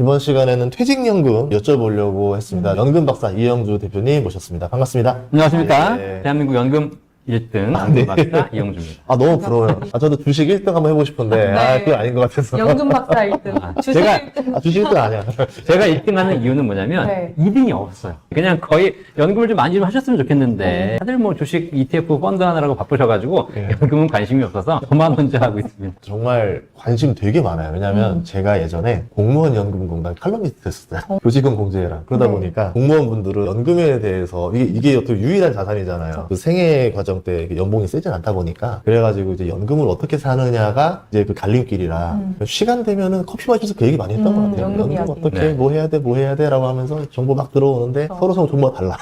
이번 시간에는 퇴직연금 여쭤보려고 했습니다. 연금 박사 이영주 대표님 모셨습니다. 반갑습니다. 안녕하십니까. 네. 대한민국 연금 1등 네. 박사 이영주입니다. 너무 부러워요. 저도 주식 1등 한번 해보고 싶은데, 네. 그거 아닌 것 같아서. 연금 박사 1등. 주식 제가- 1등. 주식 1등 아니야. 제가 1등 하는 이유는 뭐냐면 네. 2등이 없어요. 그냥 거의 연금을 좀 많이 좀 하셨으면 좋겠는데 다들 뭐 주식 ETF 펀드 하느라고 바쁘셔가지고 네. 연금은 관심이 없어서 저만 혼자 하고 있습니다. 정말 관심 되게 많아요. 왜냐면 제가 예전에 공무원 연금공단 칼럼니스트 했었어요. 교직원 공제랑. 그러다 네. 보니까 공무원분들은 연금에 대해서 이게 어떻게 유일한 자산이잖아요. 그 생애 과정 때 연봉이 세진 않다 보니까 그래가지고 이제 연금을 어떻게 사느냐가 이제 그 갈림길이라 시간 되면은 커피 마시면서 그 얘기 많이 했던 것 같아요. 연금 연금 이야기. 어떻게 네. 뭐 해야 돼 라고 하면서 정보 막 들어오는데 서로 정보가 달라.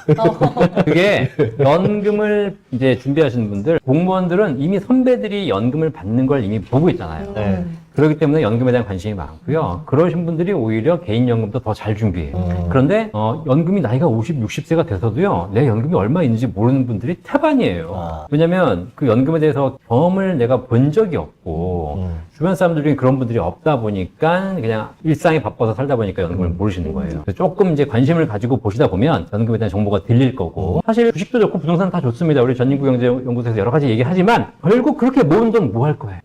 그게 연금을 이제 준비하시는 분들, 공무원들은 이미 선배들이 연금을 받는 걸 이미 보고 있잖아요. 네. 그렇기 때문에 연금에 대한 관심이 많고요. 그러신 분들이 오히려 개인연금도 더 잘 준비해요. 그런데 연금이 나이가 50, 60세가 돼서도요. 내 연금이 얼마 있는지 모르는 분들이 태반이에요. 왜냐면 그 연금에 대해서 경험을 내가 본 적이 없고 주변 사람들 중에 그런 분들이 없다 보니까 그냥 일상에 바빠서 살다 보니까 연금을 모르시는 거예요. 그래서 조금 이제 관심을 가지고 보시다 보면 연금에 대한 정보가 들릴 거고 사실 주식도 좋고 부동산 다 좋습니다. 우리 전인구경제연구소에서 여러 가지 얘기하지만 결국 그렇게 모은 돈 뭐 할 거예요?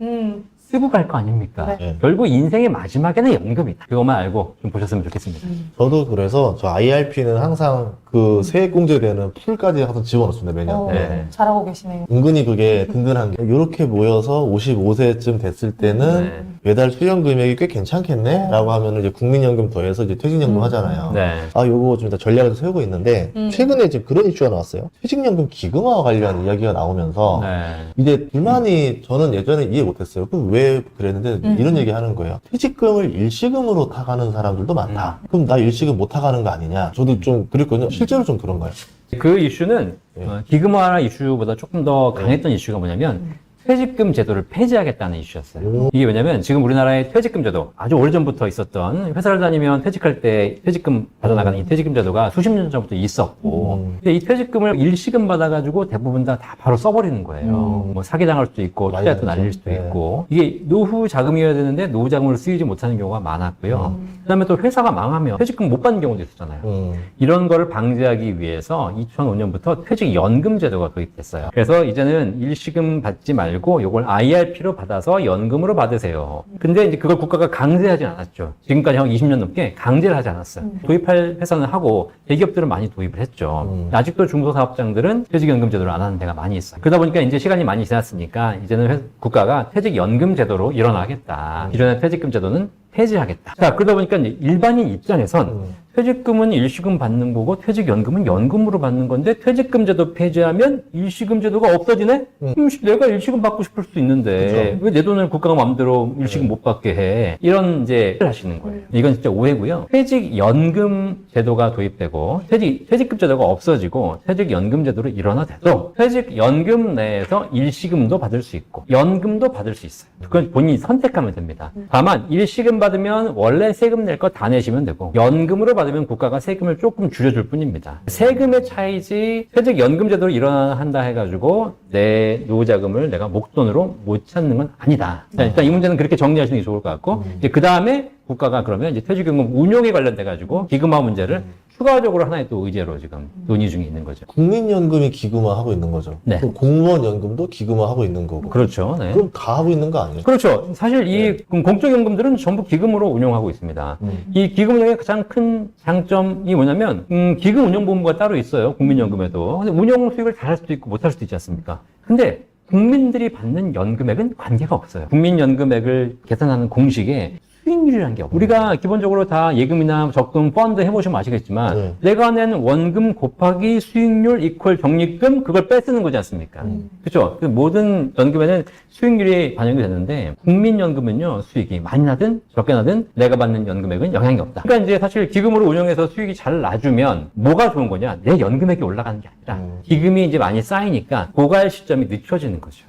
쓰고 갈 거 아닙니까? 네. 결국 인생의 마지막에는 연금이다. 그것만 알고 좀 보셨으면 좋겠습니다. 저도 그래서 저 IRP는 항상 그 세액공제되는 풀까지 항상 집어넣습니다, 매년. 네. 잘하고 계시네요. 은근히 그게 든든한 게 이렇게 모여서 55세쯤 됐을 때는 네. 매달 수령 금액이 꽤 괜찮겠네? 라고 하면 이제 국민연금 더해서 이제 퇴직연금 하잖아요. 네. 요거 좀 다 전략을 세우고 있는데 최근에 지금 그런 이슈가 나왔어요. 퇴직연금 기금화와 관련 이야기가 나오면서 네. 이제 불만이 저는 예전에 이해 못했어요. 그럼 왜 그랬는데 이런 얘기 하는 거예요. 퇴직금을 일시금으로 타가는 사람들도 많다. 그럼 나 일시금 못 타가는 거 아니냐? 저도 좀 그랬거든요. 실제로 좀 그런가요? 그 이슈는 네. 기금화 이슈보다 조금 더 강했던 이슈가 뭐냐면 퇴직금 제도를 폐지하겠다는 이슈였어요. 이게 왜냐면 지금 우리나라의 퇴직금 제도 아주 오래전부터 있었던 회사를 다니면 퇴직할 때 퇴직금 받아나가는 이 퇴직금 제도가 수십 년 전부터 있었고 근데 이 퇴직금을 일시금 받아가지고 대부분 다 바로 써버리는 거예요. 뭐 사기당할 수도 있고 많이 투자도 당하죠. 날릴 수도 네. 있고 이게 노후 자금이어야 되는데 노후 자금을 쓰이지 못하는 경우가 많았고요. 그다음에 또 회사가 망하면 퇴직금 못 받는 경우도 있었잖아요. 이런 거를 방지하기 위해서 2005년부터 퇴직연금 제도가 도입됐어요. 그래서 이제는 일시금 받지 말고 이걸 IRP로 받아서 연금으로 받으세요. 근데 이제 그걸 국가가 강제하지 않았죠. 지금까지 한 20년 넘게 강제를 하지 않았어요. 도입할 회사는 하고 대기업들은 많이 도입을 했죠. 아직도 중소사업장들은 퇴직연금 제도를 안 하는 데가 많이 있어요. 그러다 보니까 이제 시간이 많이 지났으니까 이제는 국가가 퇴직연금 제도로 일어나겠다. 기존의 퇴직금 제도는 폐지하겠다. 자, 그러다 보니까 이제 일반인 입장에선 퇴직금은 일시금 받는 거고 퇴직연금은 연금으로 받는 건데 퇴직금 제도 폐지하면 일시금 제도가 없어지네? 내가 일시금 받고 싶을 수도 있는데 왜 내 돈을 국가가 마음대로 일시금 못 받게 해? 이런 이제 하시는 거예요. 이건 진짜 오해고요. 퇴직연금 제도가 도입되고 퇴직금 제도가 없어지고 퇴직연금 제도로 일어나도 퇴직연금 내에서 일시금도 받을 수 있고 연금도 받을 수 있어요. 그건 본인이 선택하면 됩니다. 다만 일시금 받으면 원래 세금 낼 거 다 내시면 되고 연금으로 받으면 국가가 세금을 조금 줄여줄 뿐입니다. 세금의 차이지 퇴직연금 제도로 일어난다 해가지고 내 노후자금을 내가 목돈으로 못 찾는 건 아니다. 자, 일단 이 문제는 그렇게 정리하시는 게 좋을 것 같고 이제 그 다음에 국가가 그러면 이제 퇴직연금 운용에 관련돼가지고 기금화 문제를 추가적으로 하나의 또 의제로 지금 논의 중에 있는 거죠. 국민연금이 기금화하고 있는 거죠. 네. 그럼 공무원연금도 기금화하고 있는 거고. 그렇죠. 네. 그럼 다 하고 있는 거 아니에요? 그렇죠. 사실 이 공적연금들은 전부 기금으로 운용하고 있습니다. 이 기금 운용의 가장 큰 장점이 뭐냐면 기금 운용본부가 따로 있어요. 국민연금에도. 근데 운용 수익을 잘 할 수도 있고 못 할 수도 있지 않습니까? 근데 국민들이 받는 연금액은 관계가 없어요. 국민연금액을 계산하는 공식에 수익률이라는 게 없어요. 우리가 기본적으로 다 예금이나 적금, 펀드 해보시면 아시겠지만 내가 낸 원금 곱하기 수익률 이퀄 적립금 그걸 빼쓰는 거지 않습니까? 그렇죠? 모든 연금에는 수익률이 반영이 되는데 국민연금은요 수익이 많이 나든 적게 나든 내가 받는 연금액은 영향이 없다. 그러니까 이제 사실 기금으로 운용해서 수익이 잘 나주면 뭐가 좋은 거냐? 내 연금액이 올라가는 게 아니라 기금이 이제 많이 쌓이니까 고갈 시점이 늦춰지는 거죠.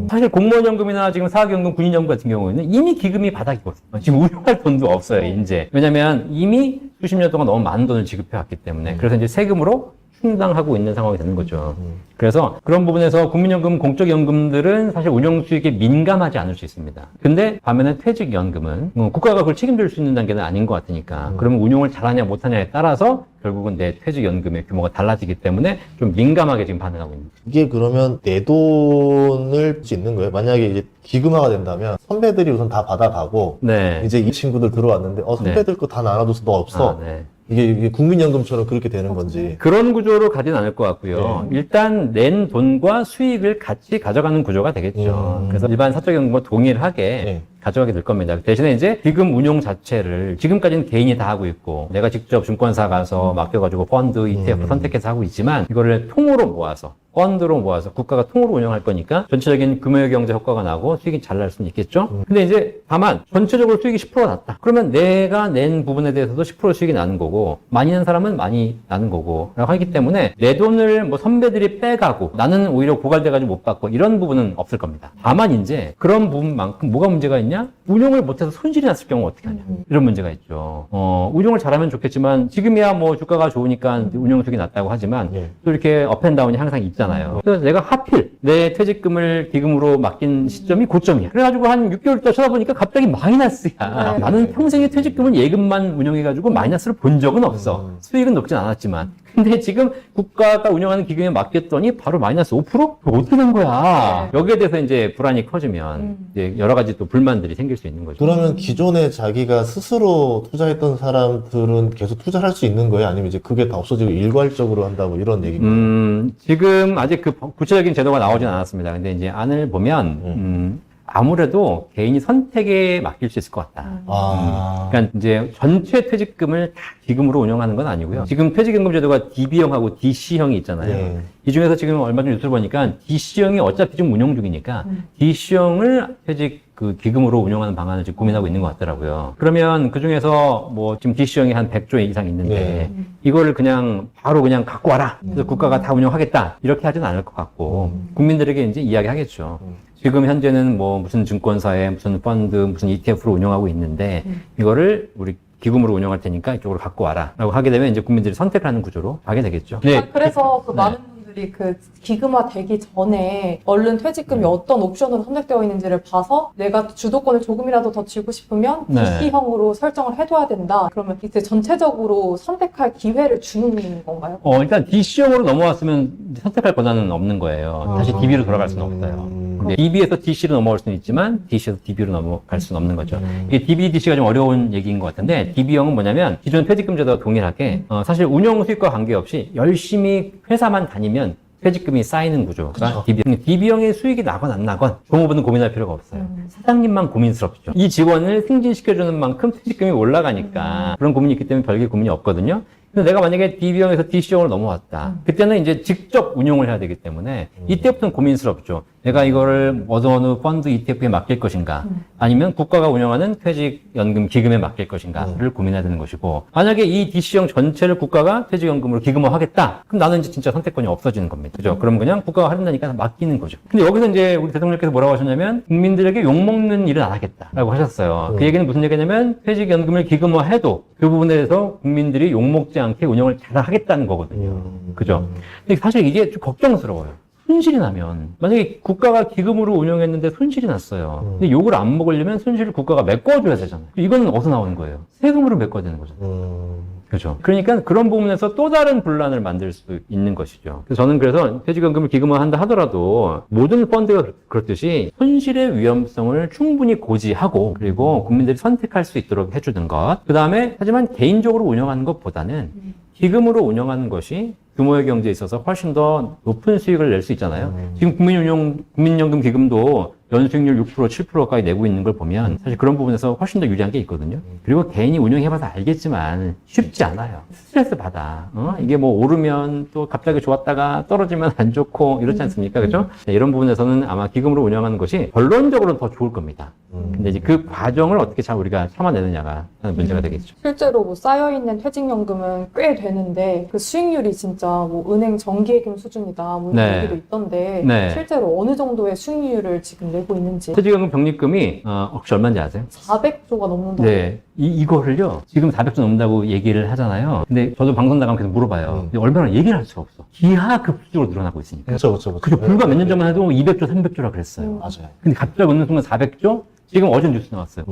사실 공무원연금이나 지금 사학연금, 군인연금 같은 경우에는 이미 기금이 바닥이거든요. 지금 운용할 돈도 없어요, 이제. 왜냐면 이미 수십 년 동안 너무 많은 돈을 지급해 왔기 때문에. 그래서 이제 세금으로 충당하고 있는 상황이 되는 거죠. 그래서 그런 부분에서 국민연금, 공적연금들은 사실 운영 수익에 민감하지 않을 수 있습니다. 근데 반면에 퇴직연금은 국가가 그걸 책임질 수 있는 단계는 아닌 것 같으니까 그러면 운용을 잘하냐 못하냐에 따라서 결국은 내 퇴직연금의 규모가 달라지기 때문에 좀 민감하게 지금 반응하고 있는 거죠. 이게 그러면 내 돈을 쓸 수 있는 거예요? 만약에 이제 기금화가 된다면 선배들이 우선 다 받아가고 네. 이제 이 친구들 들어왔는데 선배들 거 다 나눠줘서 너 없어. 네. 이게 국민연금처럼 그렇게 되는 건지. 그런 구조로 가진 않을 것 같고요. 일단 낸 돈과 수익을 같이 가져가는 구조가 되겠죠. 그래서 일반 사적연금과 동일하게 가져가게 될 겁니다. 대신에 이제 기금 운용 자체를 지금까지는 개인이 다 하고 있고 내가 직접 증권사 가서 맡겨가지고 펀드, ETF 선택해서 하고 있지만 이거를 통으로 모아서 펀드로 모아서 국가가 통으로 운영할 거니까 전체적인 금융경제 효과가 나고 수익이 잘 날 수는 있겠죠. 근데 이제 다만 전체적으로 수익이 10% 났다. 그러면 내가 낸 부분에 대해서도 10% 수익이 나는 거고 많이 낸 사람은 많이 나는 거고 라고 하기 때문에 내 돈을 뭐 선배들이 빼가고 나는 오히려 고갈돼가지고 못 받고 이런 부분은 없을 겁니다. 다만 이제 그런 부분만큼 뭐가 문제가 있냐? 운용을 못해서 손실이 났을 경우 어떻게 하냐? 이런 문제가 있죠. 운용을 잘하면 좋겠지만 지금이야 뭐 주가가 좋으니까 운용 수익이 낮다고 하지만 또 이렇게 업앤다운이 항상 있잖아요. 그래서 내가 하필 내 퇴직금을 기금으로 맡긴 시점이 고점이야. 그래가지고 한 6개월 있다 쳐다보니까 갑자기 마이너스야. 나는 평생에 퇴직금을 예금만 운용해가지고 마이너스를 본 적은 없어. 수익은 높진 않았지만. 근데 지금 국가가 운영하는 기금에 맡겼더니 바로 마이너스 5%? 그거 어떻게 된 거야? 여기에 대해서 이제 불안이 커지면 이제 여러 가지 또 불만들이 생길 수 있는 거죠. 그러면 기존에 자기가 스스로 투자했던 사람들은 계속 투자할 수 있는 거예요? 아니면 이제 그게 다 없어지고 일괄적으로 한다고 이런 얘기인가요? 지금 아직 그 구체적인 제도가 나오진 않았습니다. 근데 이제 안을 보면, 아무래도 개인이 선택에 맡길 수 있을 것 같다. 그러니까 이제 전체 퇴직금을 다 기금으로 운영하는 건 아니고요. 지금 퇴직연금 제도가 DB형하고 DC형이 있잖아요. 이 중에서 지금 얼마 전에 뉴스를 보니까 DC형이 어차피 지금 운영 중이니까 DC형을 퇴직 그 기금으로 운영하는 방안을 지금 고민하고 있는 것 같더라고요. 그러면 그 중에서 뭐 지금 DC형이 한 100조 이상 있는데 이거를 그냥 바로 그냥 갖고 와라. 그래서 국가가 다 운영하겠다. 이렇게 하지는 않을 것 같고 국민들에게 이제 이야기하겠죠. 지금 현재는 뭐 무슨 증권사에 무슨 펀드, 무슨 ETF로 운영하고 있는데 이거를 우리 기금으로 운영할 테니까 이쪽으로 갖고 와라 라고 하게 되면 이제 국민들이 선택을 하는 구조로 가게 되겠죠. 그래서 그 많은 분들이 그 기금화 되기 전에 얼른 퇴직금이 어떤 옵션으로 선택되어 있는지를 봐서 내가 주도권을 조금이라도 더 쥐고 싶으면 DC형으로 설정을 해둬야 된다. 그러면 이제 전체적으로 선택할 기회를 주는 건가요? 일단 DC형으로 넘어왔으면 선택할 권한은 없는 거예요. 다시 DB로 돌아갈 수는 없어요. DB에서 DC로 넘어갈 수는 있지만 DC에서 DB로 넘어갈 수는 없는 거죠. 이게 DB, DC가 좀 어려운 얘기인 것 같은데 DB형은 뭐냐면 기존 퇴직금 제도와 동일하게 사실 운영 수익과 관계없이 열심히 회사만 다니면 퇴직금이 쌓이는 구조가 DB형. DB형의 수익이 나건 안 나건 종업원은 고민할 필요가 없어요. 사장님만 고민스럽죠. 이 직원을 승진시켜주는 만큼 퇴직금이 올라가니까 그런 고민이 있기 때문에 별개 고민이 없거든요. 근데 내가 만약에 DB형에서 DC형으로 넘어왔다. 그때는 이제 직접 운용을 해야 되기 때문에 이때부터는 고민스럽죠. 내가 이거를 어느 펀드 ETF에 맡길 것인가 아니면 국가가 운영하는 퇴직연금 기금에 맡길 것인가를 고민해야 되는 것이고 만약에 이 DC형 전체를 국가가 퇴직연금으로 기금화하겠다. 그럼 나는 이제 진짜 선택권이 없어지는 겁니다. 그죠? 그럼 그냥 국가가 하려니까 맡기는 거죠. 근데 여기서 이제 우리 대통령께서 뭐라고 하셨냐면 국민들에게 욕먹는 일은 안 하겠다라고 하셨어요. 그 얘기는 무슨 얘기냐면 퇴직연금을 기금화해도 그 부분에 대해서 국민들이 욕먹지 않게 운영을 잘 하겠다는 거거든요. 그죠? 근데 사실 이게 좀 걱정스러워요. 손실이 나면 만약에 국가가 기금으로 운영했는데 손실이 났어요. 근데 욕을 안 먹으려면 손실을 국가가 메꿔줘야 되잖아요. 이거는 어디서 나오는 거예요? 세금으로 메꿔야 되는 거잖아요. 그렇죠. 그러니까 그런 부분에서 또 다른 분란을 만들 수 있는 것이죠. 그래서 저는 그래서 퇴직연금을 기금화한다 하더라도 모든 펀드가 그렇듯이 손실의 위험성을 충분히 고지하고 그리고 국민들이 선택할 수 있도록 해주는 것. 그 다음에 하지만 개인적으로 운영하는 것보다는 기금으로 운영하는 것이 규모의 경제에 있어서 훨씬 더 높은 수익을 낼 수 있잖아요. 지금 국민연금 기금도 연수익률 6%, 7%까지 내고 있는 걸 보면 사실 그런 부분에서 훨씬 더 유리한 게 있거든요. 그리고 개인이 운영해봐서 알겠지만 쉽지 않아요. 스트레스 받아. 이게 뭐 오르면 또 갑자기 좋았다가 떨어지면 안 좋고 이렇지 않습니까? 그죠? 이런 부분에서는 아마 기금으로 운영하는 것이 결론적으로는 더 좋을 겁니다. 근데 이제 그 과정을 어떻게 잘 우리가 참아내느냐가 문제가 되겠죠. 실제로 뭐 쌓여있는 퇴직연금은 꽤 되는데 그 수익률이 진짜 뭐 은행 정기예금 수준이다 뭐 이런 얘기도 있던데 실제로 어느 정도의 수익률을 지금 내고 되고 있는지. 퇴직연금 적립금이 혹시 얼마인지 아세요? 400조가 넘는다고. 네. 이거를요, 지금 400조 넘는다고 얘기를 하잖아요. 근데 저도 방송 나가면 계속 물어봐요. 근데 얼마나 얘기를 할 수가 없어. 기하급수적으로 늘어나고 있으니까. 그렇죠. 그죠. 불과 몇 년 전만 해도 200조, 300조라 그랬어요. 맞아요. 근데 갑자기 어느 순간 400조? 지금 어제 뉴스 나왔어요.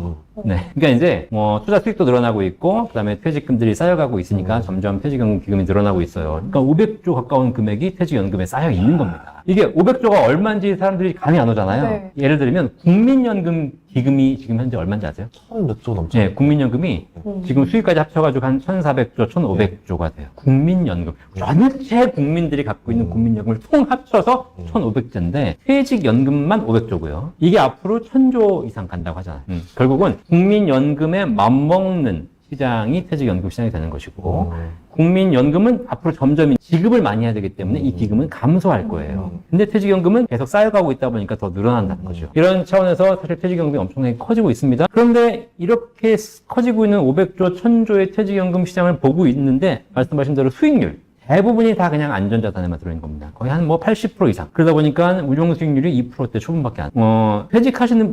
네. 그러니까 이제 투자 수익도 늘어나고 있고, 그다음에 퇴직금들이 쌓여가고 있으니까 점점 퇴직연금 기금이 늘어나고 있어요. 그러니까 500조 가까운 금액이 퇴직연금에 쌓여 있는 겁니다. 이게 500조가 얼마인지 사람들이 감이 안 오잖아요. 네. 예를 들면 국민연금 기금이 지금 현재 얼마인지 아세요? 1000몇 조 넘죠. 네, 국민연금이 지금 수익까지 합쳐가지고 한 1,400조, 1,500조가 돼요. 국민연금. 전체 국민들이 갖고 있는 국민연금을 통 합쳐서 1,500조인데 퇴직연금만 500조고요. 이게 앞으로 1,000조 이상 간다고 하잖아요. 결국은 국민연금에 맞먹는 시장이 퇴직연금 시장이 되는 것이고 국민연금은 앞으로 점점 지급을 많이 해야 되기 때문에 이 기금은 감소할 거예요. 근데 퇴직연금은 계속 쌓여가고 있다 보니까 더 늘어난다는 거죠. 이런 차원에서 사실 퇴직연금이 엄청나게 커지고 있습니다. 그런데 이렇게 커지고 있는 500조, 1000조의 퇴직연금 시장을 보고 있는데 말씀하신 대로 수익률 대부분이 다 그냥 안전자산에만 들어있는 겁니다. 거의 한 80% 이상. 그러다 보니까 운용 수익률이 2%대 초반밖에 안.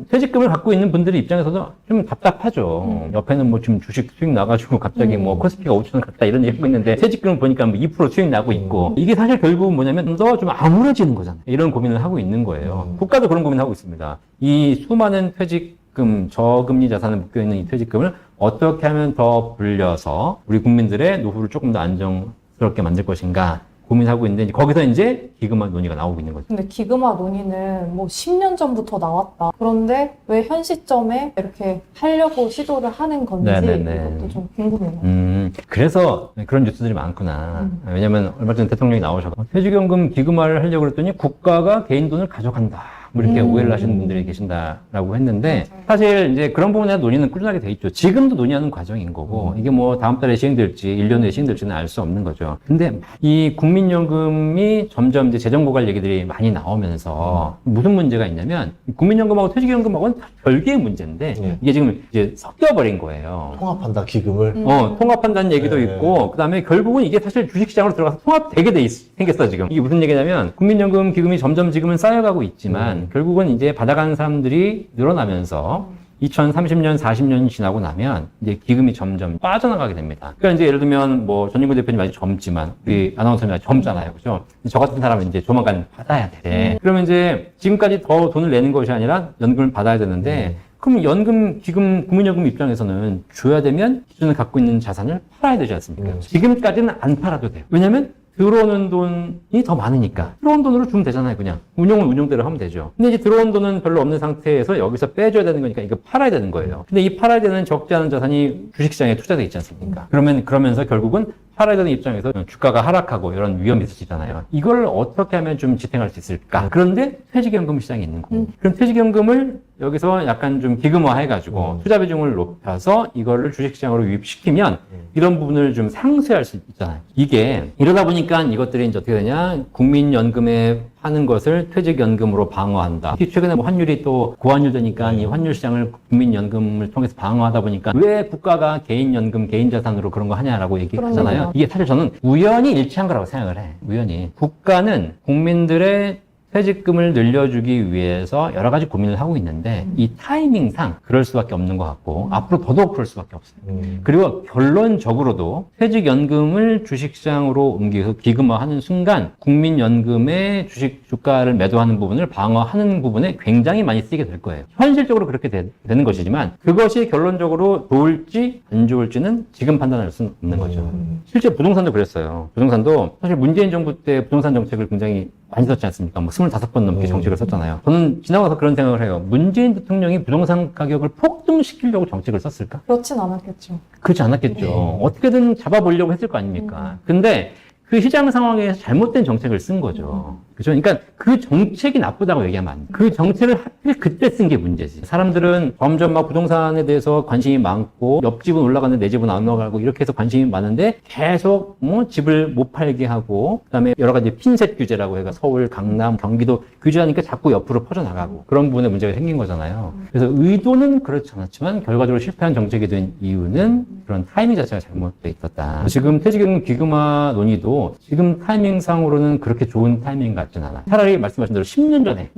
퇴직금을 갖고 있는 분들의 입장에서도 좀 답답하죠. 옆에는 지금 주식 수익 나가지고 갑자기 코스피가 5,000원 갔다 이런 얘기 하고 있는데 퇴직금을 보니까 2% 수익 나고 있고 이게 사실 결국은 뭐냐면 더 좀 암울해지는 거잖아요. 이런 고민을 하고 있는 거예요. 국가도 그런 고민을 하고 있습니다. 이 수많은 퇴직금, 저금리 자산에 묶여있는 이 퇴직금을 어떻게 하면 더 불려서 우리 국민들의 노후를 조금 더 안정스럽게 만들 것인가 고민하고 있는데 거기서 이제 기금화 논의가 나오고 있는 거죠. 근데 기금화 논의는 10년 전부터 나왔다. 그런데 왜 현 시점에 이렇게 하려고 시도를 하는 건지 이것도 좀 궁금해요. 그래서 그런 뉴스들이 많구나. 왜냐면 얼마 전에 대통령이 나오셔서 퇴직연금 기금화를 하려고 그랬더니 국가가 개인 돈을 가져간다. 이렇게 오해를 하시는 분들이 계신다라고 했는데 사실 이제 그런 부분에 대한 논의는 꾸준하게 돼 있죠. 지금도 논의하는 과정인 거고 이게 다음 달에 시행될지 1년 후에 시행될지는 알 수 없는 거죠. 근데 이 국민연금이 점점 이제 재정 고갈 얘기들이 많이 나오면서 무슨 문제가 있냐면 국민연금하고 퇴직연금하고는 별개의 문제인데 이게 지금 이제 섞여버린 거예요. 통합한다 기금을. 통합한다는 얘기도 있고 그다음에 결국은 이게 사실 주식시장으로 들어가서 통합되게 생겼어 지금. 이게 무슨 얘기냐면 국민연금 기금이 점점 지금은 쌓여가고 있지만 결국은 이제 받아가는 사람들이 늘어나면서 2030년, 40년이 지나고 나면 이제 기금이 점점 빠져나가게 됩니다. 그러니까 이제 예를 들면 전인구 대표님 아직 젊지만 우리 아나운서님 아직 젊잖아요. 그죠? 저 같은 사람은 이제 조만간 받아야 돼. 그러면 이제 지금까지 더 돈을 내는 것이 아니라 연금을 받아야 되는데 그럼 연금, 기금, 국민연금 입장에서는 줘야 되면 기존에 갖고 있는 자산을 팔아야 되지 않습니까? 지금까지는 안 팔아도 돼요. 왜냐면 들어오는 돈이 더 많으니까 들어온 돈으로 주면 되잖아요. 그냥 운용은 운용대로 하면 되죠. 근데 이제 들어온 돈은 별로 없는 상태에서 여기서 빼줘야 되는 거니까 이거 팔아야 되는 거예요. 근데 이 팔아야 되는 적지 않은 자산이 주식시장에 투자돼 있지 않습니까? 그러면서 결국은 팔아야 되는 입장에서 주가가 하락하고 이런 위험이 있으시잖아요. 이걸 어떻게 하면 좀 지탱할 수 있을까? 그런데 퇴직연금 시장이 있는 거예요. 그럼 퇴직연금을 여기서 약간 좀 기금화 해가지고 투자 비중을 높여서 이거를 주식시장으로 유입시키면 이런 부분을 좀 상쇄할 수 있잖아요. 이게 이러다 보니까 이것들이 이제 어떻게 되냐? 국민연금에 하는 것을 퇴직연금으로 방어한다. 최근에 환율이 또 고환율 되니까 이 환율 시장을 국민연금을 통해서 방어하다 보니까 왜 국가가 개인연금, 개인자산으로 그런 거 하냐라고 얘기하잖아요. 이게 사실 저는 우연히 일치한 거라고 생각을 해. 우연히. 국가는 국민들의 퇴직금을 늘려주기 위해서 여러 가지 고민을 하고 있는데 이 타이밍상 그럴 수밖에 없는 것 같고 앞으로 더더욱 그럴 수밖에 없어요. 그리고 결론적으로도 퇴직연금을 주식시장으로 옮겨서 기금화하는 순간 국민연금의 주가를 매도하는 부분을 방어하는 부분에 굉장히 많이 쓰이게 될 거예요. 현실적으로 그렇게 되는 것이지만 그것이 결론적으로 좋을지 안 좋을지는 지금 판단할 수는 없는 거죠. 실제 부동산도 그랬어요. 부동산도 사실 문재인 정부 때 부동산 정책을 굉장히 많이 썼지 않습니까? 25번 넘게 정책을 썼잖아요. 저는 지나고 나서 그런 생각을 해요. 문재인 대통령이 부동산 가격을 폭등시키려고 정책을 썼을까? 그렇진 않았겠죠. 그렇지 않았겠죠. 어떻게든 잡아보려고 했을 거 아닙니까? 근데 그 시장 상황에서 잘못된 정책을 쓴 거죠. 그죠? 그러니까 그 정책이 나쁘다고 얘기하면 안 돼. 그 정책을 하필 그때 쓴 게 문제지. 사람들은 점점 막 부동산에 대해서 관심이 많고 옆집은 올라가는데 내 집은 안 올라가고 이렇게 해서 관심이 많은데 계속 집을 못 팔게 하고 그다음에 여러 가지 핀셋 규제라고 해서 서울, 강남, 경기도 규제하니까 자꾸 옆으로 퍼져나가고 그런 부분에 문제가 생긴 거잖아요. 그래서 의도는 그렇지 않았지만 결과적으로 실패한 정책이 된 이유는 그런 타이밍 자체가 잘못돼 있었다. 지금 퇴직연금 기금화 논의도 지금 타이밍상으로는 그렇게 좋은 타이밍 같진 않아. 차라리 말씀하신 대로 10년 전에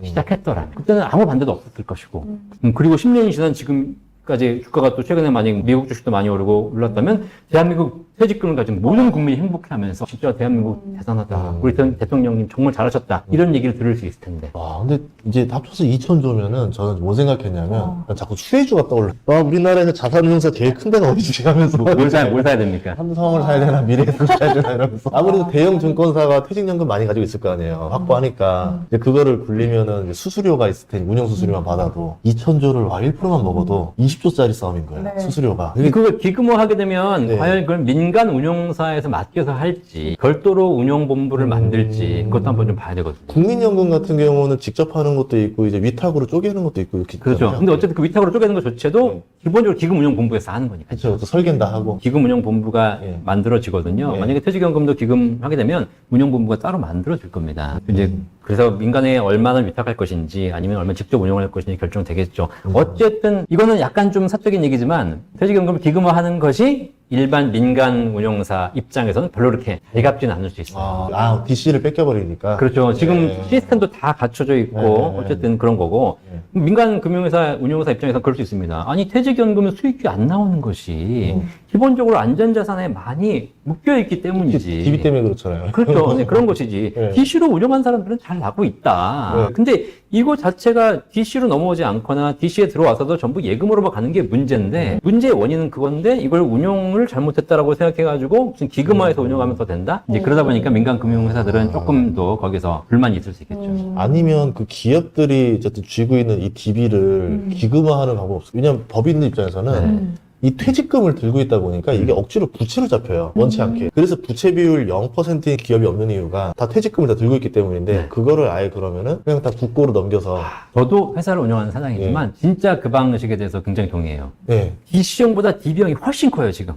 시작했더라면 그때는 아무 반대도 없었을 것이고 그리고 10년이 지난 지금까지 주가가 또 최근에 만약 미국 주식도 많이 오르고 올랐다면 대한민국 퇴직금을 가진 모든 국민이 행복해하면서 진짜 대한민국 대단하다. 우리 대통령님 정말 잘하셨다. 이런 얘기를 들을 수 있을 텐데. 와, 근데 이제 합쳐서 2,000조면은 저는 뭐 생각했냐면 자꾸 수혜주가 떠올라. 와, 우리나라에서 자산운용사 제일 큰 데가 어디지 하면서 뭘 사야 됩니까? 삼성을 사야 되나 미래에서 사야 되나 이러면서 아무래도 대형 증권사가 퇴직연금 많이 가지고 있을 거 아니에요. 확보하니까 이제 그거를 굴리면은 이제 수수료가 있을 테니 운용 수수료만 받아도 2,000조를 와 1%만 먹어도 20조짜리 싸움인 거예요. 네. 수수료가. 그걸 기금화하게 되면 네. 과연 그걸 민간 운용사에서 맡겨서 할지 별도로 운용본부를 만들지 그것도 한번 좀 봐야 되거든요. 국민연금 같은 경우는 직접 하는 것도 있고 이제 위탁으로 쪼개는 것도 있고 이렇게 그렇죠. 있잖아요. 근데 어쨌든 그 위탁으로 쪼개는 것조차도 기본적으로 기금운용본부에서 하는 거니까. 그렇죠. 또 설계는 다 하고. 기금운용본부가 예. 만들어지거든요. 예. 만약에 퇴직연금도 기금하게 되면 운용본부가 따로 만들어질 겁니다. 이제 그래서 민간에 얼마나 위탁할 것인지 아니면 얼마나 직접 운용할 것인지 결정되겠죠. 어쨌든 이거는 약간 좀 사적인 얘기지만 퇴직연금을 기금화하는 것이 일반 민간 운용사 입장에서는 별로 그렇게 달갑지는 않을 수 있어요. DC를 뺏겨버리니까. 그렇죠. 지금 네. 시스템도 다 갖춰져 있고 네. 어쨌든 그런 거고 민간 금융회사 운용사 입장에서 그럴 수 있습니다. 아니 퇴직연금은 수익이 안 나오는 것이 기본적으로 안전자산에 많이 묶여 있기 때문이지. DB 때문에 그렇잖아요. 그렇죠. 네, 그런 것이지. 네. DC로 운영한 사람들은 잘 나고 있다. 네. 근데 이거 자체가 DC로 넘어오지 않거나 DC에 들어와서도 전부 예금으로만 가는 게 문제인데 문제의 원인은 그건데 이걸 운용을 잘못했다라고 생각해가지고 무슨 기금화해서 운영하면 더 된다? 이제 그러다 보니까 민간 금융회사들은 조금 더 거기서 불만이 있을 수 있겠죠. 아니면 그 기업들이 어쨌든 쥐고 있는 이 DB를 기금화하는 방법 없어요. 왜냐면 법인들 입장에서는 이 퇴직금을 들고 있다 보니까 이게 억지로 부채로 잡혀요. 원치 않게. 그래서 부채 비율 0%인 기업이 없는 이유가 다 퇴직금을 다 들고 있기 때문인데 네. 그거를 아예 그러면은 그냥 다 국고로 넘겨서 저도 회사를 운영하는 사장이지만 진짜 그 방식에 대해서 굉장히 동의해요. 네. DC형보다 DB형이 훨씬 커요, 지금.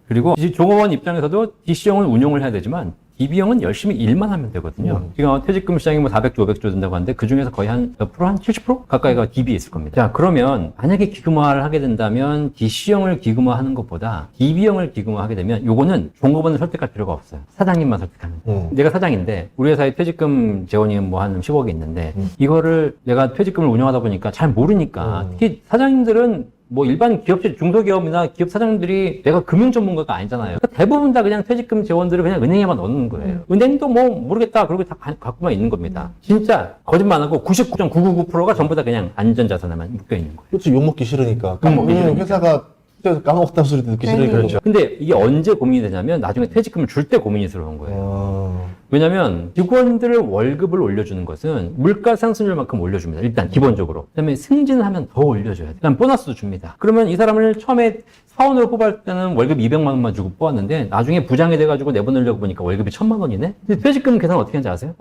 그리고 이제 종업원 입장에서도 DC형을 운용을 해야 되지만 DB형은 열심히 일만 하면 되거든요. 지금 퇴직금 시장이 뭐 400조, 500조 된다고 하는데 그 중에서 거의 한 몇 프로? 한 70% 가까이가 DB에 있을 겁니다. 자, 그러면 만약에 기금화를 하게 된다면 DC형을 기금화하는 것보다 DB형을 기금화하게 되면 요거는 종업원을 설득할 필요가 없어요. 사장님만 설득하면. 내가 사장인데 우리 회사에 퇴직금 재원이 뭐 한 10억이 있는데 이거를 내가 퇴직금을 운영하다 보니까 잘 모르니까 특히 사장님들은 뭐 일반 기업체 중소기업이나 기업 사장님들이 내가 금융 전문가가 아니잖아요. 그러니까 대부분 다 그냥 퇴직금 재원들을 그냥 은행에만 넣는 거예요. 은행도 뭐 모르겠다 그러고 다 갖고만 있는 겁니다. 진짜 거짓말 안 하고 99.999%가 전부 다 그냥 안전자산에만 묶여 있는 거예요. 그렇죠. 욕먹기 싫으니까. 왜냐면 회사가 까먹었다는 소리 듣기 싫으니까. 그렇죠. 근데 이게 언제 고민이 되냐면 나중에 퇴직금을 줄 때 고민스러운 거예요. 왜냐면 직원들 월급을 올려주는 것은 물가 상승률만큼 올려줍니다. 일단 기본적으로. 그다음에 승진을 하면 더 올려줘야 돼요. 그다음 보너스도 줍니다. 그러면 이 사람을 처음에 사원으로 뽑을 때는 월급 200만 원만 주고 뽑았는데 나중에 부장이 돼가지고 내보내려고 보니까 월급이 1000만 원이네? 근데 퇴직금 계산 어떻게 하는지 아세요?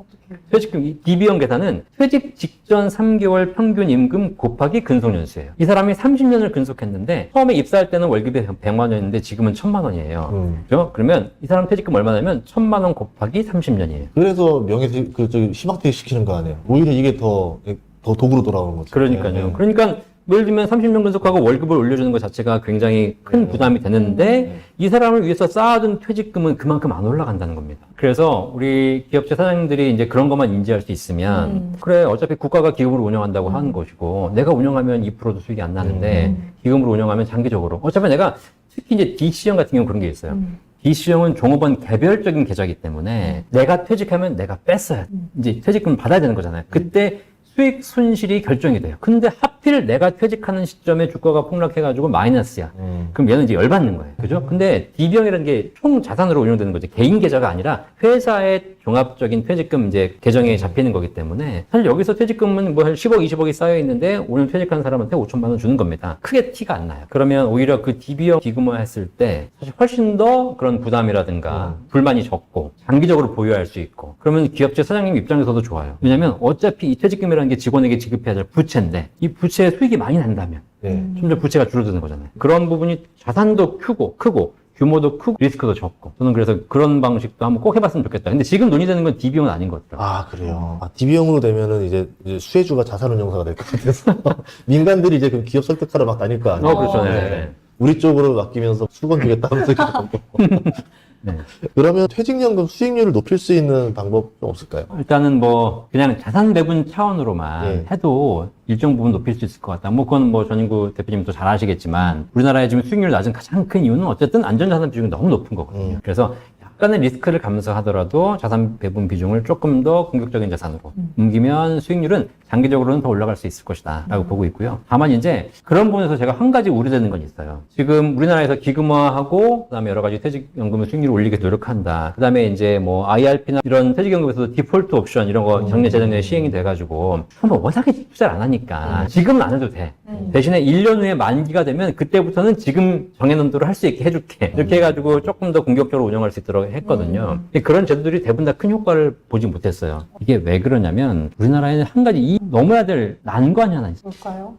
퇴직금, 이 DB형 계산은 퇴직 직전 3개월 평균 임금 곱하기 근속연수예요. 이 사람이 30년을 근속했는데 처음에 입사할 때는 월급이 100만 원이었는데 지금은 1000만 원이에요. 그죠? 그러면 이 사람 퇴직금 얼마냐면 1000만 원 곱하기 30년이에요. 그래서 희망퇴직 시키는 거 아니에요. 오히려 이게 더 도구로 돌아오는 거죠. 그러니까요. 네. 그러니까 예를 들면 30년 근속하고 월급을 올려주는 것 자체가 굉장히 큰 부담이 되는데 이 사람을 위해서 쌓아둔 퇴직금은 그만큼 안 올라간다는 겁니다. 그래서 우리 기업체 사장님들이 이제 그런 것만 인지할 수 있으면 그래 어차피 국가가 기금으로 운영한다고 하는 것이고 내가 운영하면 2%도 수익이 안 나는데 기금으로 운영하면 장기적으로 어차피 내가 특히 이제 DC형 같은 경우 그런 게 있어요. DC형은 종업원 개별적인 계좌이기 때문에 내가 퇴직하면 내가 뺐어야 이제 퇴직금을 받아야 되는 거잖아요. 그때 수익 손실이 결정이 돼요. 근데 하필 내가 퇴직하는 시점에 주가가 폭락해가지고 마이너스야. 그럼 얘는 이제 열받는 거예요. 그죠? 근데 DB형이라는 게 총 자산으로 운영되는 거죠. 개인 계좌가 아니라 회사의 종합적인 퇴직금 이제 계정에 잡히는 거기 때문에 사실 여기서 퇴직금은 뭐 한 10억, 20억이 쌓여 있는데 오늘 퇴직하는 사람한테 5천만 원 주는 겁니다. 크게 티가 안 나요. 그러면 오히려 그 DB형 기금화 했을 때 사실 훨씬 더 그런 부담이라든가 불만이 적고 장기적으로 보유할 수 있고 그러면 기업체 사장님 입장에서도 좋아요. 왜냐면 어차피 이 퇴직금이라는 게 직원에게 지급해야 될 부채인데 이 부채에 수익이 많이 난다면 점점 부채가 줄어드는 거잖아요. 그런 부분이 자산도 크고 규모도 크고 리스크도 적고 저는 그래서 그런 방식도 한번 꼭 해봤으면 좋겠다. 근데 지금 논의되는 건 DB형은 아닌 것 같더라고요. 아, 그래요. DB형으로 되면은 이제 수혜주가 자산운용사가 될 것 같아서 민간들이 이제 그 기업 설득하러 막 다닐 거 아니에요. 그렇죠. 네. 우리 쪽으로 맡기면서 수건 주겠다는 소리가 나고. 네. 그러면 퇴직연금 수익률을 높일 수 있는 방법 좀 없을까요? 일단은 뭐 그냥 자산 배분 차원으로만 예. 해도 일정 부분 높일 수 있을 것 같다. 뭐 그건 뭐 전인구 대표님도 잘 아시겠지만 우리나라의 지금 수익률 낮은 가장 큰 이유는 어쨌든 안전자산 비중이 너무 높은 거거든요. 그래서 약간의 리스크를 감수하더라도 자산 배분 비중을 조금 더 공격적인 자산으로 옮기면 수익률은 장기적으로는 더 올라갈 수 있을 것이다 라고 보고 있고요. 다만 이제 그런 부분에서 제가 한 가지 우려되는 건 있어요. 지금 우리나라에서 기금화하고 그다음에 여러 가지 퇴직연금 수익률을 올리기 노력한다. 그다음에 이제 뭐 IRP나 이런 퇴직연금에서도 디폴트 옵션 이런 거 작년 재작년에 시행이 돼가지고 한번 워낙에 투자를 안 하니까 지금은 안 해도 돼. 대신에 1년 후에 만기가 되면 그때부터는 지금 정해놓은 대로 할 수 있게 해줄게. 이렇게 해가지고 조금 더 공격적으로 운영할 수 있도록 했거든요. 그런 제도들이 대부분 다 큰 효과를 보지 못했어요. 이게 왜 그러냐면 우리나라에는 한 가지 넘어야 될 난관이 하나 있어요. 뭘까요?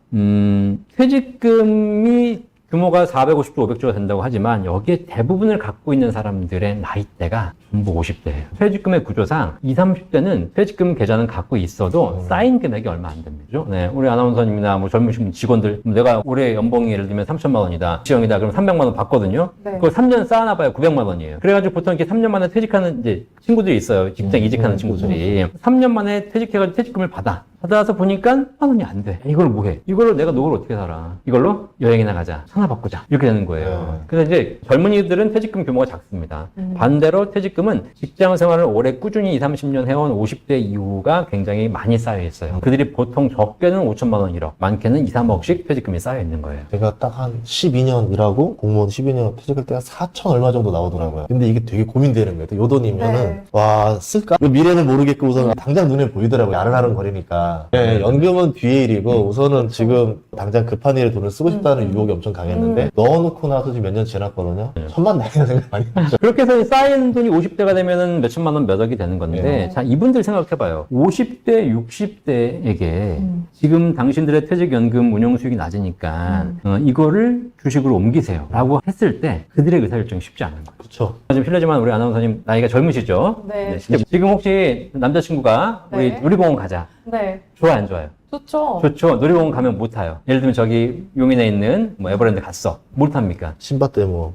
퇴직금이 규모가 450조, 500조가 된다고 하지만 여기에 대부분을 갖고 있는 사람들의 나이대가 전부 50대예요. 퇴직금의 구조상 20, 30대는 퇴직금 계좌는 갖고 있어도 쌓인 금액이 얼마 안 됩니다. 네, 우리 아나운서님이나 뭐 젊으신 직원들 내가 올해 연봉이 예를 들면 3천만 원이다. 지형이다. 그럼 300만 원 받거든요. 네. 그걸 3년 쌓아놔 봐야 900만 원이에요. 그래가지고 보통 이렇게 3년 만에 퇴직하는 이제 친구들이 있어요. 직장 이직하는 친구들이. 3년 만에 퇴직해가지고 퇴직금을 받아서 보니까 만 원이 안 돼. 이걸 뭐해? 이걸로 내가 노후를 어떻게 살아? 이걸로 여행이나 가자. 하나 바꾸자. 이렇게 되는 거예요. 그래서 이제 젊은이들은 퇴직금 규모가 작습니다. 반대로 퇴직금은 직장 생활을 오래 꾸준히 20, 30년 해온 50대 이후가 굉장히 많이 쌓여 있어요. 그들이 보통 적게는 5천만 원 1억, 많게는 2, 3억씩 퇴직금이 쌓여 있는 거예요. 제가 딱 한 12년 일하고 공무원 12년 퇴직할 때가 4천 얼마 정도 나오더라고요. 근데 이게 되게 고민되는 거예요. 요 돈이면은 네. 와 쓸까? 미래는 모르겠고 우선 당장 눈에 보이더라고요. 아른아른 거리니까. 네, 연금은 뒤에 일이고 우선은 지금 당장 급한 일에 돈을 쓰고 싶다는 유혹이 엄청 강했는데 넣어놓고 나서 지금 몇 년 지났거든요. 천만 다행이라는 생각 많이 했죠. 그렇게 해서 쌓인 돈이 50대가 되면은 몇천만 원, 몇 억이 되는 건데, 네. 자, 이분들 생각해봐요. 50대, 60대에게 지금 당신들의 퇴직연금 운용 수익이 낮으니까, 이거를 주식으로 옮기세요. 라고 했을 때, 그들의 의사결정이 쉽지 않은 거예요. 그렇죠. 좀 실례지만 우리 아나운서님 나이가 젊으시죠? 네. 지금 혹시 남자친구가 우리 네. 놀이공원 가자. 네. 좋아요, 안 좋아요? 좋죠. 좋죠. 놀이공원 가면 못 타요. 예를 들면 저기 용인에 있는 뭐 에버랜드 갔어. 못 탑니까? 신바 때 뭐.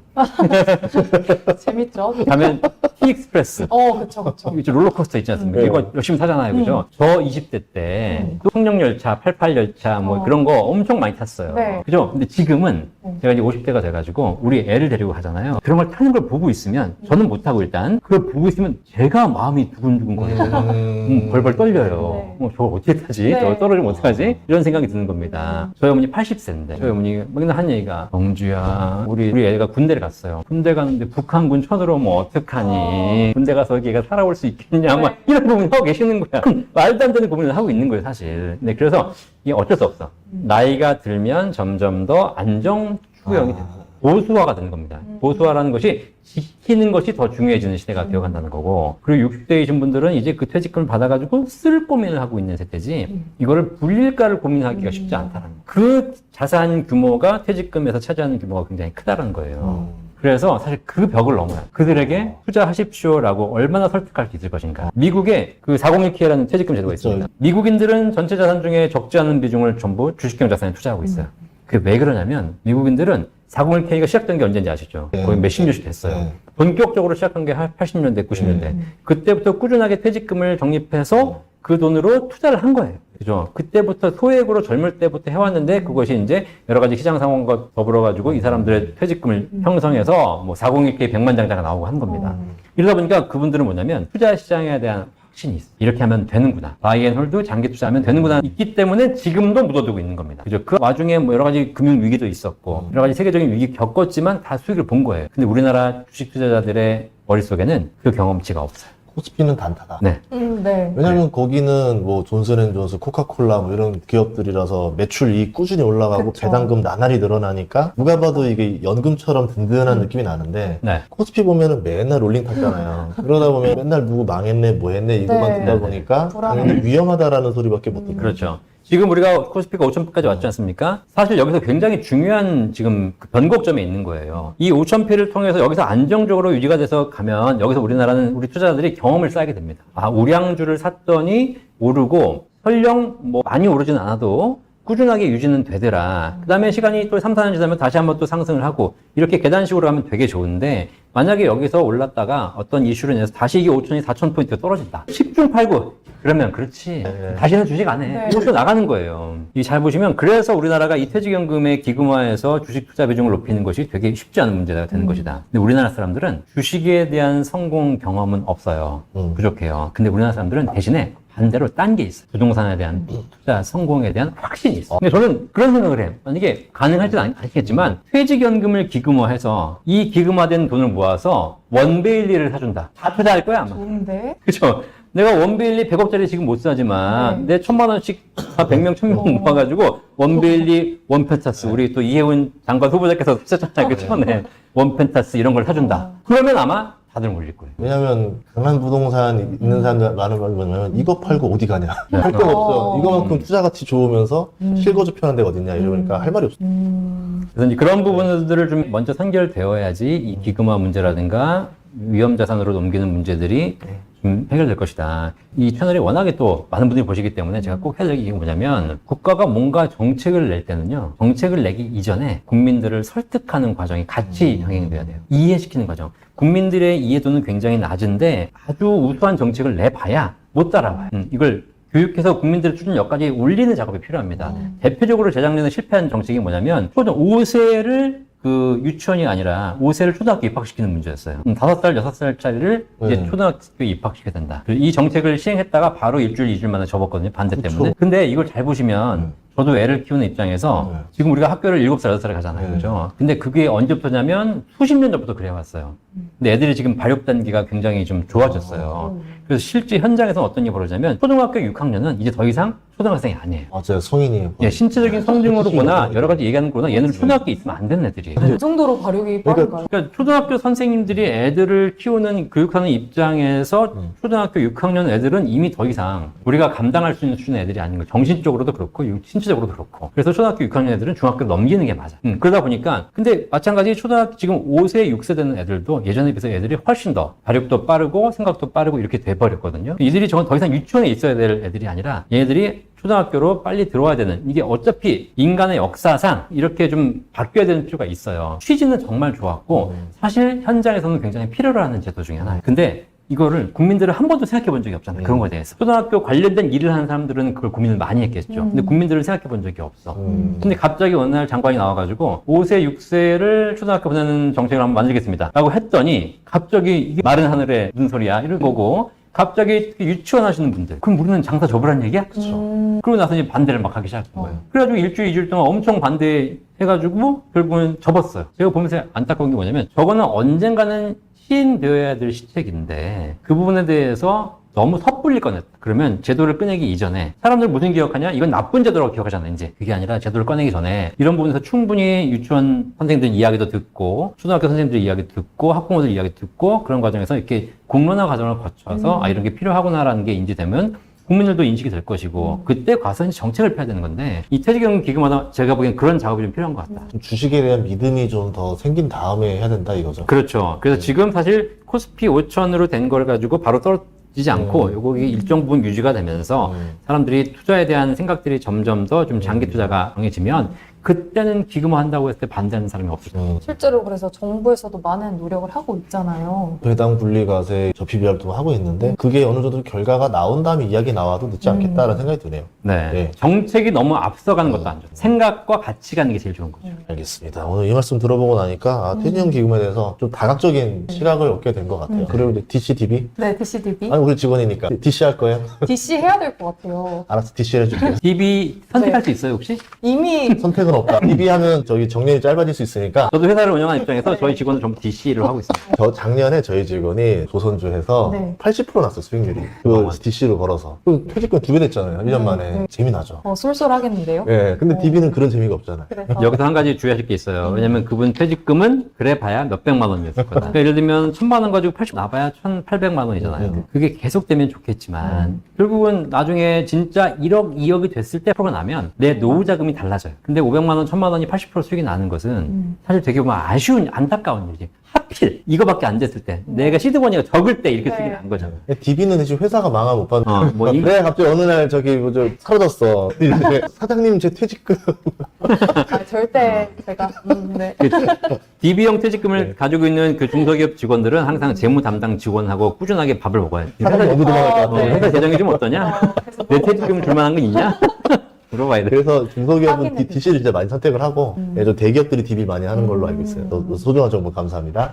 재밌죠? 가면 티익스프레스. 그쵸. 이제 롤러코스터 있지 않습니까? 네. 이거 열심히 타잖아요. 그죠? 저 20대 때 또 청룡열차, 88열차 뭐 그런 거 엄청 많이 탔어요. 네. 그죠? 근데 지금은 제가 이제 50대가 돼가지고 우리 애를 데리고 가잖아요. 그런 걸 타는 걸 보고 있으면 저는 못 타고 일단 그걸 보고 있으면 제가 마음이 두근두근 거려요. 벌벌 떨려요. 네. 저걸 어떻게 타지? 네. 저걸 떨어지면 어떡하지? 이런 생각이 드는 겁니다. 저희 어머니 80세인데 저희 어머니 맨날 한 얘기가 영주야 우리 애가 군대를 갔어요. 군대 갔는데 북한군 쳐들어오면 어떡하니? 군대 가서 얘가 살아올 수 있겠냐? 막 이런 고민을 하고 계시는 거야. 말도 안 되는 고민을 하고 있는 거예요, 사실. 네, 그래서 이게 어쩔 수 없어. 나이가 들면 점점 더 안정 추구형이 됩니다. 보수화가 되는 겁니다. 보수화라는 것이 지키는 것이 더 중요해지는 시대가 되어간다는 거고, 그리고 60대이신 분들은 이제 그 퇴직금을 받아가지고 쓸 고민을 하고 있는 세대지, 이거를 불릴까를 고민하기가 쉽지 않다는 거예요. 그 자산 규모가 퇴직금에서 차지하는 규모가 굉장히 크다는 거예요. 그래서 사실 그 벽을 넘어요. 그들에게 투자하십시오라고 얼마나 설득할 수 있을 것인가. 미국에 그 401k라는 퇴직금 제도가 있습니다. 미국인들은 전체 자산 중에 적지 않은 비중을 전부 주식형 자산에 투자하고 있어요. 그게 왜 그러냐면 미국인들은 401k가 시작된 게 언제인지 아시죠? 거의 몇십 년씩 됐어요. 네. 본격적으로 시작한 게 80년대, 90년대. 그때부터 꾸준하게 퇴직금을 적립해서 그 돈으로 투자를 한 거예요. 그죠? 그때부터 소액으로 젊을 때부터 해왔는데 그것이 이제 여러 가지 시장 상황과 더불어가지고 이 사람들의 퇴직금을 형성해서 뭐 401k 100만 장자가 나오고 한 겁니다. 이러다 보니까 그분들은 뭐냐면 투자 시장에 대한 확신이 있어. 이렇게 하면 되는구나. 바이 앤 홀드 장기 투자하면 되는구나. 있기 때문에 지금도 묻어두고 있는 겁니다. 그죠? 그 와중에 뭐 여러 가지 금융 위기도 있었고 여러 가지 세계적인 위기 겪었지만 다 수익을 본 거예요. 근데 우리나라 주식 투자자들의 머릿속에는 그 경험치가 없어요. 코스피는 단타다. 네. 네. 왜냐면 거기는 뭐 존슨앤존슨, 코카콜라 뭐 이런 기업들이라서 매출 이익 꾸준히 올라가고 그쵸. 배당금 나날이 늘어나니까 누가 봐도 이게 연금처럼 든든한 느낌이 나는데 네. 코스피 보면은 맨날 롤링 탔잖아요. 그러다 보면 맨날 누구 망했네 뭐 했네 이것만 네. 듣다 보니까 불안해. 당연히 위험하다라는 소리밖에 못 듣는 그렇죠. 지금 우리가 코스피가 5,000피까지 왔지 않습니까? 사실 여기서 굉장히 중요한 지금 그 변곡점에 있는 거예요. 이 5,000피를 통해서 여기서 안정적으로 유지가 돼서 가면 여기서 우리나라는 우리 투자자들이 경험을 쌓게 됩니다. 아, 우량주를 샀더니 오르고 설령 뭐 많이 오르진 않아도 꾸준하게 유지는 되더라. 그 다음에 시간이 또 3, 4년 지나면 다시 한번 또 상승을 하고 이렇게 계단식으로 하면 되게 좋은데 만약에 여기서 올랐다가 어떤 이슈로 인해서 다시 이게 5천이 4,000포인트가 떨어진다. 10중 8구. 그러면 그렇지. 다시는 주식 안 해. 네. 이것도 나가는 거예요. 이 잘 보시면 그래서 우리나라가 이 퇴직연금의 기금화해서 주식 투자 비중을 높이는 것이 되게 쉽지 않은 문제가 되는 것이다. 근데 우리나라 사람들은 주식에 대한 성공 경험은 없어요. 부족해요. 근데 우리나라 사람들은 대신에 반대로 딴 게 있어. 부동산에 대한 투자 성공에 대한 확신이 있어. 근데 저는 그런 생각을 해요. 이게 가능할지는 아니겠지만 퇴직연금을 기금화해서 이 기금화된 돈을 모아서 원베일리를 사준다. 다 투자할 거야 아마. 좋은데? 그렇죠. 내가 원베일리 100억짜리 지금 못 사지만 내 1,000만 원씩 다 100명, 1,000명 모아가지고 원베일리, 원펜타스 우리 또 이혜훈 장관 후보자께서 하셨잖아요. 그렇죠? 네. 원펜타스 이런 걸 사준다. 그러면 아마 다들 몰릴 거예요. 왜냐면 강남 부동산 있는 사람들 많은 걸 보면 이거 팔고 어디 가냐 할 거 없어. 이거만큼 투자 가치 좋으면서 실거주 편한 데가 어딨냐 이러니까 할 말이 없어. 그래서 이제 그런 부분들을 좀 먼저 선결되어야지 이 기금화 문제라든가 위험 자산으로 넘기는 문제들이 좀 해결될 것이다. 이 채널이 워낙에 또 많은 분들이 보시기 때문에 제가 꼭 해야 될 게 뭐냐면 국가가 뭔가 정책을 낼 때는요. 정책을 내기 이전에 국민들을 설득하는 과정이 같이 병행돼야 돼요. 이해시키는 과정. 국민들의 이해도는 굉장히 낮은데 아주 우수한 정책을 내봐야 못 따라와요. 이걸 교육해서 국민들의 수준역까지 올리는 작업이 필요합니다. 대표적으로 재작년에 실패한 정책이 뭐냐면 초등 5세를 그 유치원이 아니라 5세를 초등학교 입학시키는 문제였어요. 5살, 6살짜리를 이제 초등학교 입학시켜야 된다. 이 정책을 시행했다가 바로 일주일, 2주일 만에 접었거든요. 반대 때문에. 근데 이걸 잘 보시면 저도 애를 키우는 입장에서 지금 우리가 학교를 7살, 8살에 가잖아요. 그죠? 근데 그게 언제부터냐면 수십 년 전부터 그래 왔어요. 근데 애들이 지금 발육 단계가 굉장히 좀 좋아졌어요. 그래서 실제 현장에서 어떤 일이 벌어지냐면 초등학교 6학년은 이제 더 이상 초등학생이 아니에요. 맞아요. 성인이. 예, 신체적인 성징으로 보나 여러 가지 얘기하는 거나 얘는 초등학교에 있으면 안 되는 애들이에요. 그 정도로 발육이 빠른가요? 그러니까 초등학교 선생님들이 애들을 키우는 교육하는 입장에서 초등학교 6학년 애들은 이미 더 이상 우리가 감당할 수 있는 수준의 애들이 아닌 거예요. 정신적으로도 그렇고 신체적으로도 그렇고. 그래서 초등학교 6학년 애들은 중학교를 넘기는 게 맞아. 그러다 보니까 근데 마찬가지 초등학교 지금 5세, 6세 되는 애들도 예전에 비해서 애들이 훨씬 더 발육도 빠르고 생각도 빠르고 이렇게 돼버렸거든요. 이들이 더 이상 유치원에 있어야 될 애들이 아니라 얘들이 초등학교로 빨리 들어와야 되는 이게 어차피 인간의 역사상 이렇게 좀 바뀌어야 되는 필요가 있어요. 취지는 정말 좋았고 사실 현장에서는 굉장히 필요로 하는 제도 중에 하나예요. 근데 이거를 국민들은 한 번도 생각해 본 적이 없잖아요. 그런 거에 대해서. 초등학교 관련된 일을 하는 사람들은 그걸 고민을 많이 했겠죠. 근데 국민들은 생각해 본 적이 없어. 근데 갑자기 어느 날 장관이 나와가지고 5세, 6세를 초등학교 보내는 정책을 한번 만들겠습니다. 라고 했더니 갑자기 이게 마른 하늘에 무슨 소리야? 이런 거고 갑자기 유치원 하시는 분들 그럼 우리는 장사 접으라는 얘기야? 그렇죠. 그러고 나서 이제 반대를 막 하기 시작한 거예요. 그래가지고 일주일, 2주일 동안 엄청 반대해가지고 결국은 접었어요. 제가 보면서 안타까운 게 뭐냐면 저거는 언젠가는 시행되어야 될 시책인데 그 부분에 대해서 너무 섣불리 꺼냈다. 그러면 제도를 꺼내기 이전에 사람들 무슨 기억하냐? 이건 나쁜 제도라고 기억하잖아요. 이제 그게 아니라 제도를 꺼내기 전에 이런 부분에서 충분히 유치원 선생님들 이야기도 듣고 초등학교 선생님들 이야기도 듣고 학부모들 이야기 듣고 그런 과정에서 이렇게 공론화 과정을 거쳐서 이런 게 필요하구나라는 게 인지되면 국민들도 인식이 될 것이고 그때 가서 이제 정책을 펴야 되는 건데 이 퇴직연금 기금화도 제가 보기엔 그런 작업이 좀 필요한 것 같다. 주식에 대한 믿음이 좀 더 생긴 다음에 해야 된다 이거죠. 그렇죠. 그래서 지금 사실 코스피 5천으로 된 걸 가지고 바로 떨어지지 않고 요거 일정 부분 유지가 되면서 사람들이 투자에 대한 생각들이 점점 더 좀 장기 투자가 강해지면 그때는 기금화한다고 했을 때 반대하는 사람이 없을 거예요. 실제로 그래서 정부에서도 많은 노력을 하고 있잖아요. 배당 분리과세 접시 비활동 하고 있는데 그게 어느 정도 결과가 나온 다음에 이야기 나와도 늦지 않겠다라는 생각이 드네요. 네. 네. 정책이 너무 앞서가는 것도 안 좋아요. 생각과 같이 가는 게 제일 좋은 거죠. 알겠습니다. 오늘 이 말씀 들어보고 나니까 퇴직연금 기금에 대해서 좀 다각적인 시각을 얻게 된 것 같아요. 그리고 이제 DCDB? 네, DCDB. 아니 우리 직원이니까 DC 할 거예요? DC 해야 될 것 같아요. 알았어, DC 해줄게요. DB 선택할 수 있어요, 혹시? 이미 선택은 없다. DB 하면 저기 정년이 짧아질 수 있으니까 저도 회사를 운영하는 입장에서 저희 직원은 전부 DC를 하고 있습니다. 저 작년에 저희 직원이 조선주에서 네. 80% 났어요, 수익률이. 그 DC로 걸어서. 그 퇴직금 2배 됐잖아요, 1년 만에. 재미나죠. 쏠쏠하겠는데요? 예, 근데 DB는 그런 재미가 없잖아요. 그래서 여기서 한 가지 주의하실 게 있어요. 왜냐면 그분 퇴직금은 그래 봐야 몇백만 원이었을 거다. 그러니까 예를 들면 1,000만 원 가지고 80 나봐야 1,800만 원이잖아요. 그게 계속되면 좋겠지만 결국은 나중에 진짜 1억, 2억이 됐을 때 프로가 나면 내 노후 자금이 달라져요. 근데 500만 원, 1,000만 원이 80% 수익이 나는 것은 사실 되게 보면 아쉬운, 안타까운 일이지. 하필 이거밖에 안 됐을 때, 내가 시드머니가 적을 때 이렇게 네. 쓰긴 한 거잖아. DB는 지금 회사가 망하면 못 받는. 뭐 이- 그래 갑자기 어느 날 저기 뭐저 사라졌어. 이제 사장님 제 퇴직금. 아, 절대 제가 네. DB형 퇴직금을 네. 가지고 있는 그 중소기업 직원들은 항상 재무 담당 직원하고 꾸준하게 밥을 먹어야 돼. 사장님 어디 도망갈 것 같아. 네. 회사 재정이 좀 어떠냐? 계속 내 퇴직금을 줄 만한 거 있냐? 물어봐야 돼. 그래서 중소기업은 확인해 DC를 진짜 많이 선택을 하고 좀 대기업들이 DB 많이 하는 걸로 알고 있어요. 또 소중한 정보 감사합니다.